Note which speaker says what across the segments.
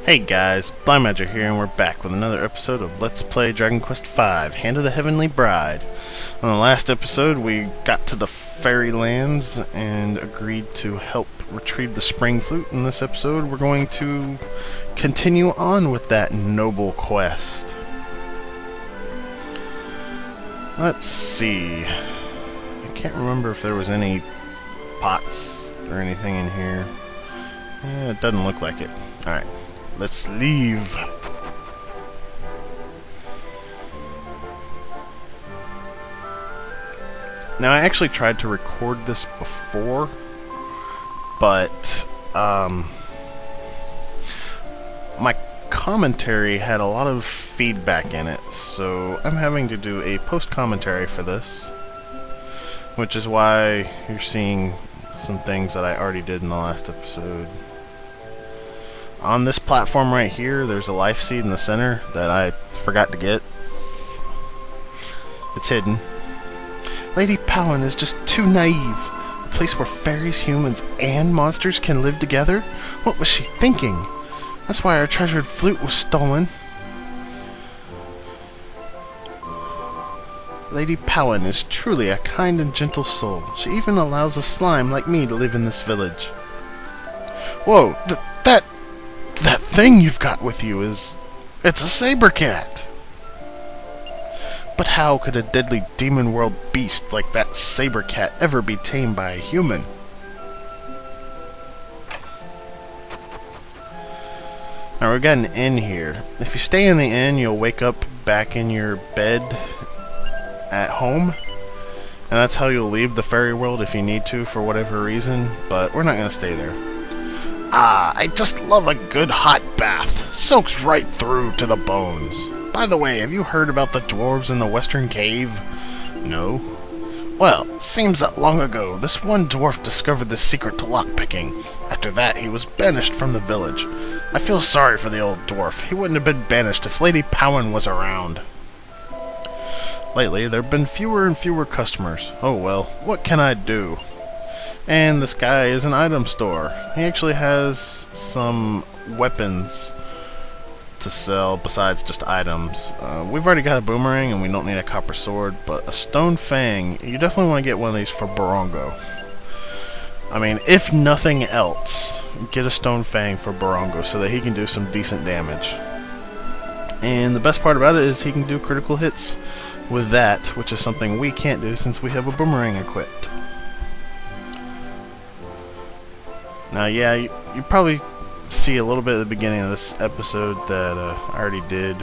Speaker 1: Hey guys, Blaumagier here, and we're back with another episode of Let's Play Dragon Quest V, Hand of the Heavenly Bride. On the last episode, we got to the fairy lands and agreed to help retrieve the spring flute. In this episode, we're going to continue on with that noble quest. Let's see. I can't remember if there was any pots or anything in here. Yeah, it doesn't look like it. Alright. Let's leave. Now, I actually tried to record this before, but my commentary had a lot of feedback in it, so I'm having to do a post-commentary for this, which is why you're seeing some things that I already did in the last episode. On this platform right here, there's a life seed in the center that I forgot to get. It's hidden. Lady Powin is just too naive. A place where fairies, humans, and monsters can live together? What was she thinking? That's why our treasured flute was stolen. Lady Powin is truly a kind and gentle soul. She even allows a slime like me to live in this village. Whoa, that thing you've got with you it's a saber cat. But how could a deadly demon world beast like that saber cat ever be tamed by a human? Now we've got an inn here. If you stay in the inn, you'll wake up back in your bed at home, and that's how you'll leave the fairy world if you need to for whatever reason, but we're not going to stay there. Ah, I just love a good hot bath. Soaks right through to the bones. By the way, have you heard about the dwarves in the western cave? No? Well, seems that long ago, this one dwarf discovered the secret to lockpicking. After that, he was banished from the village. I feel sorry for the old dwarf. He wouldn't have been banished if Lady Powin was around. Lately, there have been fewer and fewer customers. Oh well, what can I do? And this guy is an item store. He actually has some weapons to sell besides just items. We've already got a boomerang and we don't need a copper sword, but a stone fang, you definitely want to get one of these for Barongo. I mean, if nothing else, get a stone fang for Barongo so that he can do some decent damage. And the best part about it is he can do critical hits with that, which is something we can't do since we have a boomerang equipped. Now, yeah, you probably see a little bit at the beginning of this episode that I already did.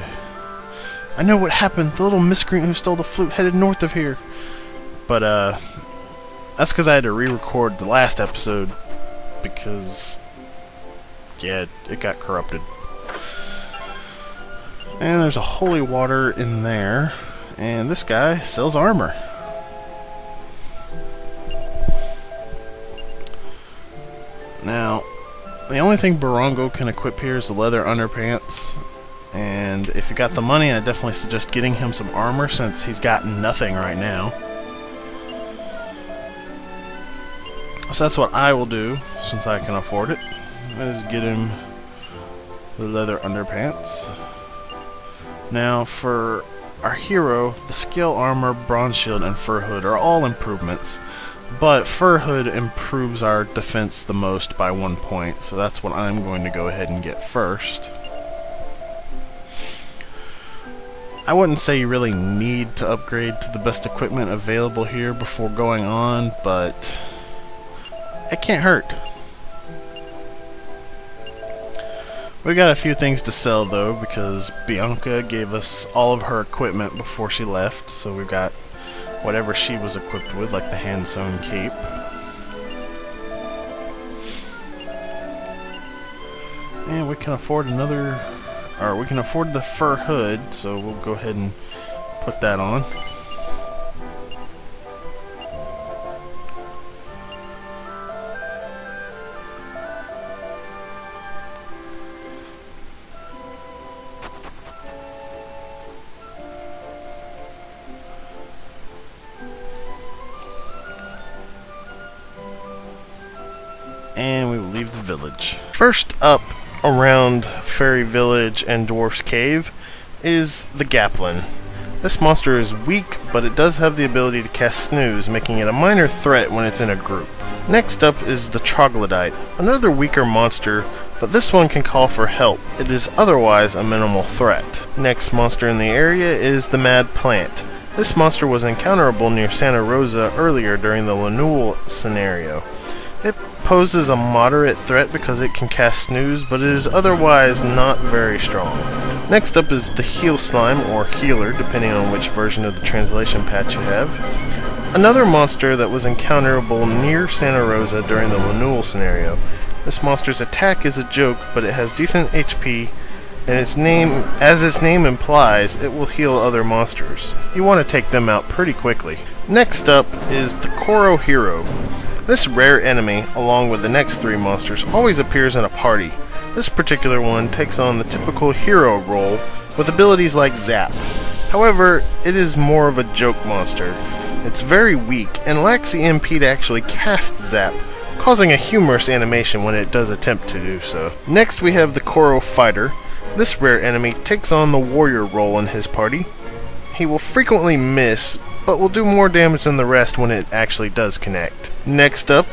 Speaker 1: I know what happened. The little miscreant who stole the flute headed north of here. But, that's because I had to re-record the last episode because, yeah, it got corrupted. And there's a holy water in there. And this guy sells armor. Now, the only thing Barongo can equip here is the leather underpants, and if you got the money, I definitely suggest getting him some armor since he's got nothing right now. So that's what I will do, since I can afford it. Is get him the leather underpants. Now, for our hero, the scale armor, bronze shield, and fur hood are all improvements. But Fur Hood improves our defense the most by 1 point, so that's what I'm going to go ahead and get first. I wouldn't say you really need to upgrade to the best equipment available here before going on, but it can't hurt. We got a few things to sell though, because Bianca gave us all of her equipment before she left, so we've got whatever she was equipped with, like the hand-sewn cape. And we can afford another, or we can afford the fur hood, so we'll go ahead and put that on. And we will leave the village. First up around Fairy Village and Dwarf's Cave is the Gaplin. This monster is weak, but it does have the ability to cast Snooze, making it a minor threat when it's in a group. Next up is the Troglodyte, another weaker monster, but this one can call for help. It is otherwise a minimal threat. Next monster in the area is the Mad Plant. This monster was encounterable near Santa Rosa earlier during the Lanul scenario. It poses a moderate threat because it can cast Snooze, but it is otherwise not very strong. Next up is the Heal Slime, or Healer, depending on which version of the translation patch you have. Another monster that was encounterable near Santa Rosa during the Lanul scenario. This monster's attack is a joke, but it has decent HP, and as its name implies, it will heal other monsters. You want to take them out pretty quickly. Next up is the Koro Hero. This rare enemy, along with the next three monsters, always appears in a party. This particular one takes on the typical hero role with abilities like Zap. However, it is more of a joke monster. It's very weak and lacks the MP to actually cast Zap, causing a humorous animation when it does attempt to do so. Next we have the Koro Fighter. This rare enemy takes on the warrior role in his party. He will frequently miss, but will do more damage than the rest when it actually does connect. Next up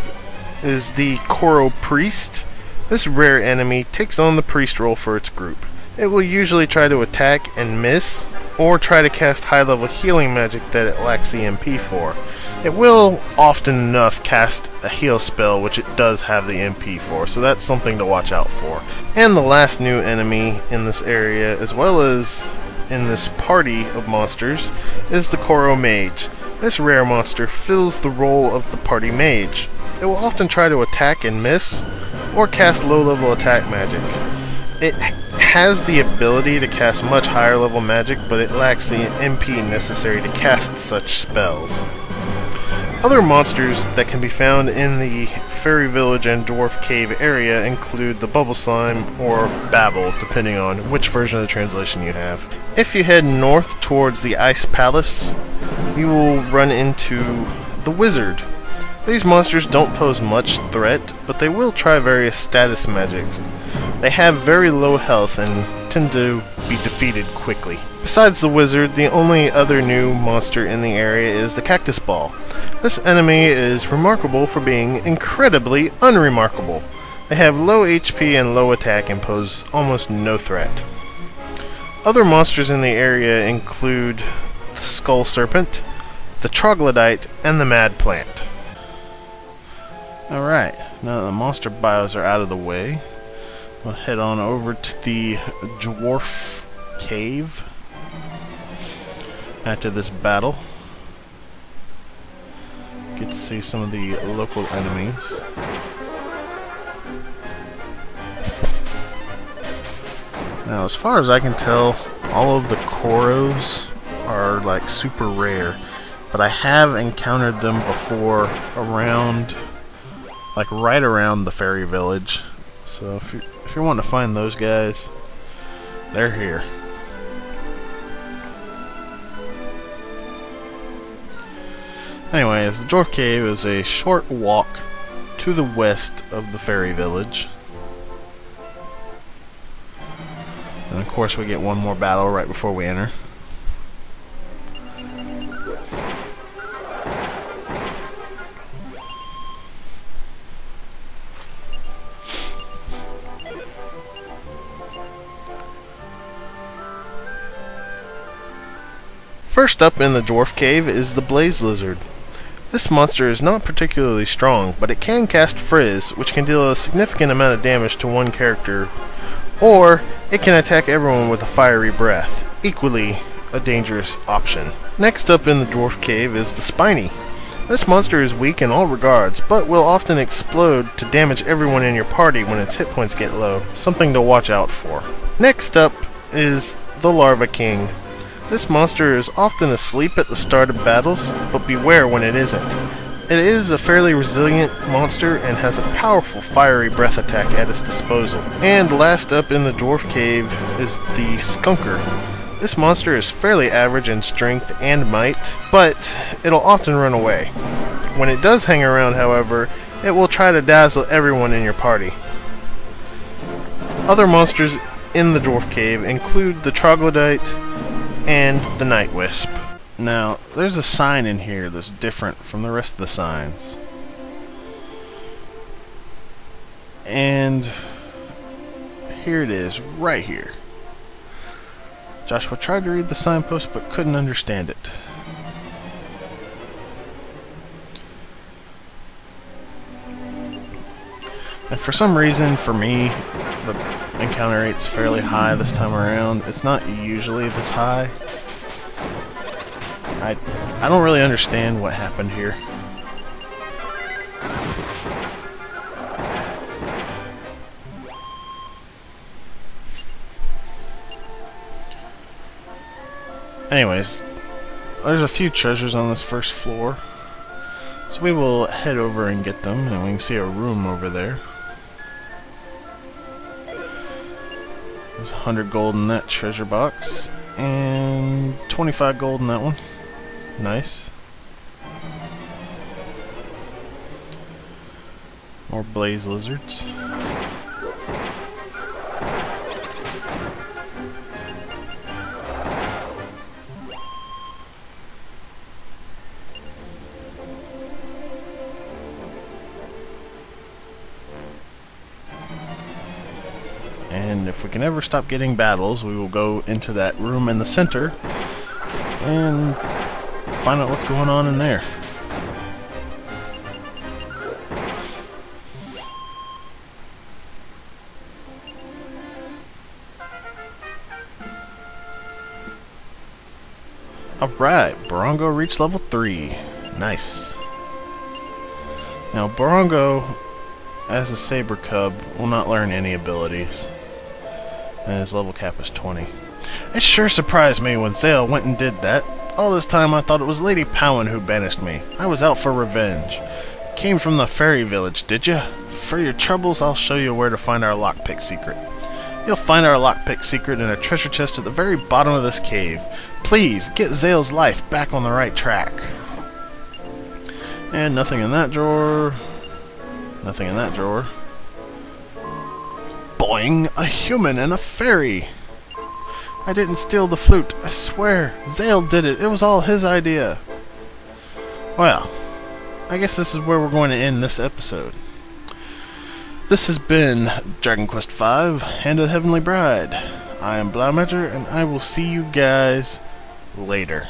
Speaker 1: is the Koro Priest. This rare enemy takes on the priest role for its group. It will usually try to attack and miss, or try to cast high-level healing magic that it lacks the MP for. It will often enough cast a heal spell, which it does have the MP for, so that's something to watch out for. And the last new enemy in this area, as well as in this party of monsters, is the Koro Mage. This rare monster fills the role of the party mage. It will often try to attack and miss, or cast low-level attack magic. It has the ability to cast much higher level magic, but it lacks the MP necessary to cast such spells. Other monsters that can be found in the Fairy Village and Dwarf Cave area include the Bubble Slime or Babble, depending on which version of the translation you have. If you head north towards the Ice Palace, you will run into the Wizard. These monsters don't pose much threat, but they will try various status magic. They have very low health and tend to be defeated quickly. Besides the Wizard, the only other new monster in the area is the Cactus Ball. This enemy is remarkable for being incredibly unremarkable. They have low HP and low attack and pose almost no threat. Other monsters in the area include the Skull Serpent, the Troglodyte, and the Mad Plant. Alright, now that the monster bios are out of the way, we'll head on over to the Dwarf Cave after this battle. Get to see some of the local enemies. Now, as far as I can tell, all of the Koros are like super rare, but I have encountered them before around, like right around the Fairy Village. So if you're wanting to find those guys, they're here. Anyways, the Dwarf Cave is a short walk to the west of the Fairy Village. And of course we get one more battle right before we enter. First up in the Dwarf Cave is the Blaze Lizard. This monster is not particularly strong, but it can cast Frizz, which can deal a significant amount of damage to one character, or it can attack everyone with a fiery breath, equally a dangerous option. Next up in the Dwarf Cave is the Spiny. This monster is weak in all regards, but will often explode to damage everyone in your party when its hit points get low, something to watch out for. Next up is the Larva King. This monster is often asleep at the start of battles, but beware when it isn't. It is a fairly resilient monster and has a powerful fiery breath attack at its disposal. And last up in the Dwarf Cave is the Skunker. This monster is fairly average in strength and might, but it'll often run away. When it does hang around, however, it will try to dazzle everyone in your party. Other monsters in the dwarf cave include the troglodyte and the night wisp. Now, there's a sign in here that's different from the rest of the signs. And here it is, right here. Joshua tried to read the signpost but couldn't understand it. And for some reason, for me, the encounter rate's fairly high this time around. It's not usually this high. I don't really understand what happened here. Anyways, there's a few treasures on this first floor. So we will head over and get them, and we can see a room over there. There's 100 gold in that treasure box, and 25 gold in that one. Nice. More blaze lizards. And if we can ever stop getting battles, we will go into that room in the center and find out what's going on in there. Alright, Barongo reached level 3. Nice. Now, Barongo, as a saber cub, will not learn any abilities. And his level cap is 20. It sure surprised me when Zale went and did that. All this time I thought it was Lady Powan who banished me. I was out for revenge. Came from the fairy village, did ya? For your troubles, I'll show you where to find our lockpick secret. You'll find our lockpick secret in a treasure chest at the very bottom of this cave. Please, get Zale's life back on the right track. And nothing in that drawer. Nothing in that drawer. Boing! A human and a fairy! I didn't steal the flute, I swear. Zale did it. It was all his idea. Well, I guess this is where we're going to end this episode. This has been Dragon Quest V, Hand of the Heavenly Bride. I am Blaumagier, and I will see you guys later.